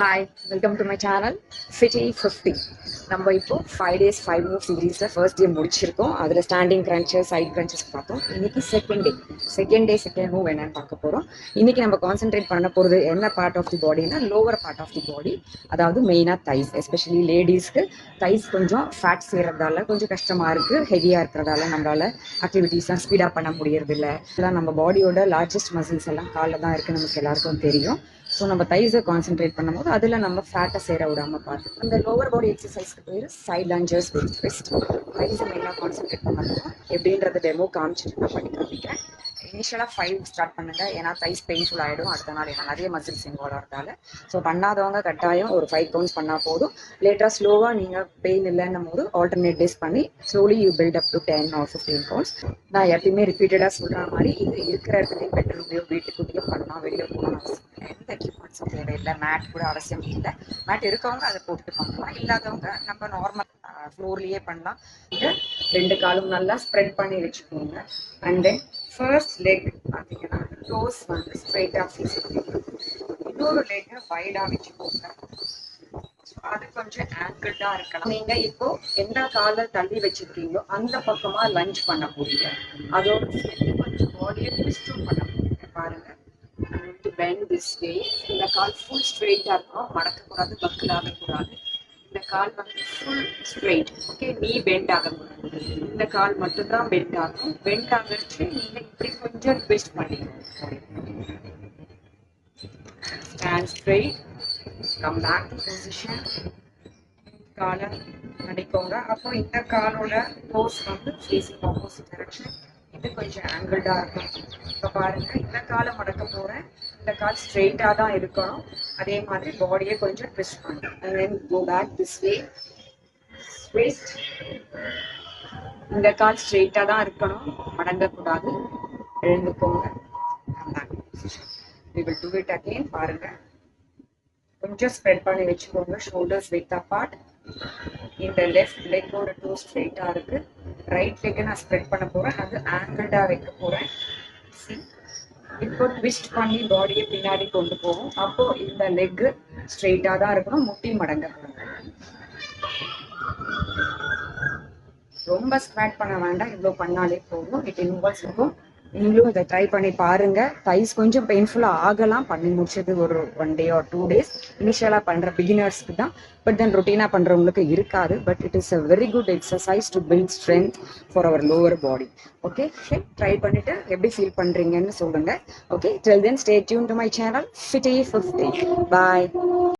Hi, welcome to my channel Fitty 50. நம்ம இப்போ 5 days 5 move சீரீஸ்ல ஃபர்ஸ்ட் டே முடிச்சிருக்கோம். அதுல ஸ்டாண்டிங் கிரன்ச்சஸ் சைட் கிரன்ச்சஸ் பார்த்தோம். இன்னைக்கு செகண்ட் டே செகண்ட் மூவ் என்னன்னு பார்க்க போறோம். இன்னைக்கு நம்ம கான்சென்ட்ரேட் பண்ண போறது என்ன பார்ட் ஆஃப் தி பாடினா லோவர் பார்ட் ஆஃப் தி பாடி, அதாவது மெயினா தைஸ். எஸ்பெஷலி லேடிஸ்க்கு தைஸ் கொஞ்சம் ஃபேட் சேரறதால கொஞ்சம் கஷ்டமா இருக்கு. ஹெவியா இருக்கிறதால நம்மளால ஆக்டிவிட்டிஸ்லாம் ஸ்பீடா பண்ண முடியறது இல்லை. இதெல்லாம் நம்ம பாடியோட லார்ஜஸ்ட் மசில்ஸ் எல்லாம் காலில் தான் இருக்கு, நமக்கு எல்லாருக்கும் தெரியும். ஸோ நம்ம தைஸை கான்சென்ட்ரேட் பண்ணும்போது அதில் நம்ம ஃபேட்டை சேர விடாமல் பார்த்து அந்த லோவர் பாடி எக்ஸசைஸ்க்கு பேர் சைட் லஞ்சர்ஸ் வித் ட்விஸ்ட். தைஸை மெயினாக கான்சென்ட்ரேட் பண்ணணும். எப்படின்றத டெமோ காமிச்சிட்டு நான் பண்ணி காமிக்கிறேன். இனிஷியலாக 5 ஸ்டார்ட் பண்ணுங்க, ஏன்னா தைஸ் பெயின்ஃபுல் ஆகிடும் அடுத்த நாள், ஏன்னா நிறைய மசில்ஸ் இன்வால்வ் ஆகிறதால. ஸோ பண்ணாதவங்க கட்டாயம் ஒரு 5 கவுண்ட்ஸ் பண்ணால் போதும். லேட்டராக ஸ்லோவாக நீங்கள் பெயின் இல்லைன்னும் போது ஆல்டர்னேட் டேஸ் பண்ணி slowly you build up to 10 or 15 counts. நான் எப்பயுமே ரிப்பீட்டடாக சொல்கிற மாதிரி இது இருக்கிற இடத்துலையும் பெட்ரூம்லையோ வீட்டுக்குள்ளேயோ பண்ணலாம். வெளியே போகணும் அவசியம் இல்லை, எந்த எக்யூப்மெண்ட்ஸும் தேவையில்லை, மேட் கூட அவசியம் இல்லை. மேட் இருக்கவங்க அதை போட்டு பண்ணலாம், இல்லாதவங்க நம்ம நார்மல் ஃப்ளோர்லேயே பண்ணலாம். இது 2 காலும் நல்லா ஸ்ப்ரெட் பண்ணி வச்சுக்கோங்க. அண்ட் தென் ஃபர்ஸ்ட் லெக் பார்த்தீங்கன்னா டோஸ் வந்து ஸ்ட்ரைட்டாக ஃபேஸ் பண்ணிக்கோங்க. இன்னொரு லெக்கை வைடாக வச்சுக்கோங்க. அது கொஞ்சம் ஆங்கிள்டா இருக்கலாம். நீங்க இப்போ எந்த காலை தள்ளி வச்சிருக்கீங்களோ அந்த பக்கமா லஞ்ச் பண்ண போறீங்க. அதோட சேர்த்து கொஞ்சம் பாடியை ட்விஸ்டும் பண்ண போறீங்க. பாருங்க, பெண்ட் திஸ் வே. இந்த கால் ஃபுல் ஸ்ட்ரெயிட்டா இருக்கணும், மடக்கக்கூடாது, பக்கிள் ஆகக்கூடாது. இந்த கால் வந்து ஃபுல் ஸ்ட்ரெயிட். ஓகே, நீ பெண்ட் ஆகக்கூடாது. இந்த கால் மட்டும்தான் பெண்ட் ஆகும். பெண்ட் ஆகிடுச்சு நீங்க இப்படி கொஞ்சம் ட்விஸ்ட் பண்ணிக்கணும். Stand straight, come back to position. காலை மடிக்கோங்க. அப்போ இந்த காலோட டோஸ் வந்து ஃபேஸிங் ஆப்போசிட் டைரக்ஷன். இது கொஞ்சம் ஆங்கிள்டா இருக்கும். இப்போ பாருங்க, இந்த காலை மடக்க போறேன். இந்த கால் ஸ்ட்ரெயிட்டா தான் இருக்கணும். அதே மாதிரி பாடியை கொஞ்சம் ட்விஸ்ட் பண்ணும். and then go back this way, twist. இந்த கால் ஸ்ட்ரெயிட்டா தான் இருக்கணும், மடங்க கூடாது. எழுந்துக்கோங்க. come back to position. we will do it again. பாருங்க, கொஞ்சம் ஸ்ப்ரெட் பண்ணி வச்சுக்கோங்க. Shoulders with apart. இந்த லெஃப்ட் லெக்கோட டோ ஸ்ட்ரெயிட்டா இருக்கு. ரைட் லெக்கை நான் ஸ்ப்ரெட் பண்ண போறேன், அது ஆங்கிள்டா வைக்க போறேன். இப்போ ட்விஸ்ட் பண்ணி பாடியை பின்னாடி கொண்டு போகும். அப்போ இந்த லெக் ஸ்ட்ரெயிட்டா தான் இருக்கணும், முட்டி மடங்க போறேன். ரொம்ப ஸ்குவாட் பண்ண வேண்டாம், இவ்வளோ பண்ணாலே போதும். இட் இன்வால்வ்ஸ் இருக்கும். நீங்களும் இதை ட்ரை பண்ணி பாருங்க. தைஸ் கொஞ்சம் பெயின்ஃபுல்லாக ஆகலாம், பண்ணி முடிச்சது ஒரு 1 day or 2 days. இனிஷியலாக பண்ணுற பிகினர்ஸ்க்கு தான், பட் தென் ரொட்டீனாக பண்ணுறவங்களுக்கு இருக்காது. But it is a very good exercise to build strength for our lower body. Okay, try பண்ணிட்டு எப்படி ஃபீல் பண்ணுறீங்கன்னு சொல்லுங்க. Okay, till then stay tuned to my channel Fitty 50. Bye.